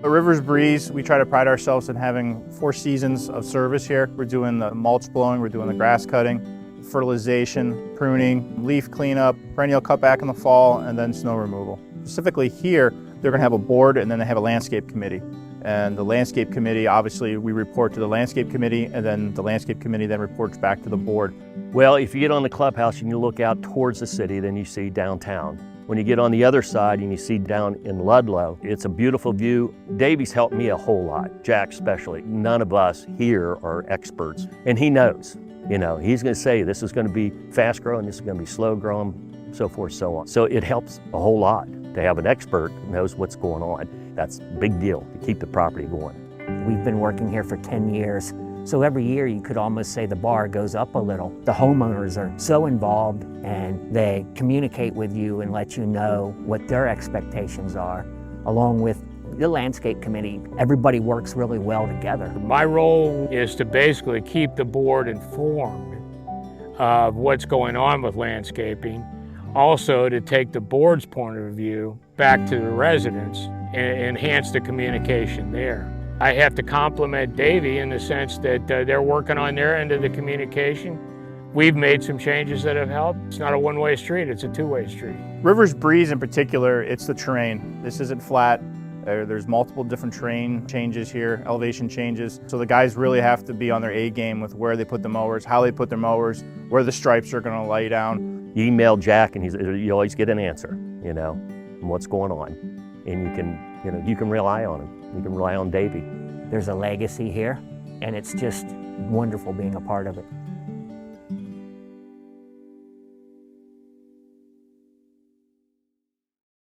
At Rivers Breeze, we try to pride ourselves in having 4 seasons of service here. We're doing the mulch blowing, we're doing the grass cutting, fertilization, pruning, leaf cleanup, perennial cutback in the fall, and then snow removal. Specifically here, they're going to have a board and then they have a landscape committee. And the landscape committee, obviously, we report to the landscape committee, and then the landscape committee then reports back to the board. Well, if you get on the clubhouse and you look out towards the city, then you see downtown. When you get on the other side and you see down in Ludlow, it's a beautiful view. Davey's helped me a whole lot, Jack especially. None of us here are experts, and he knows. You know, he's going to say this is going to be fast growing, this is going to be slow growing, so forth, so on. So it helps a whole lot to have an expert who knows what's going on. That's a big deal to keep the property going. We've been working here for 10 years. So every year you could almost say the bar goes up a little. The homeowners are so involved and they communicate with you and let you know what their expectations are, along with the landscape committee. Everybody works really well together. My role is to basically keep the board informed of what's going on with landscaping, also to take the board's point of view back to the residents and enhance the communication there. I have to compliment Davey in the sense that they're working on their end of the communication. We've made some changes that have helped. It's not a one-way street, it's a two-way street. Rivers Breeze in particular, it's the terrain. This isn't flat. There's multiple different terrain changes here, elevation changes. So the guys really have to be on their A game with where they put the mowers, how they put their mowers, where the stripes are gonna lay down. You email Jack and you always get an answer, you know, on what's going on. And you can rely on him. You can rely on Davey. There's a legacy here, and it's just wonderful being a part of it.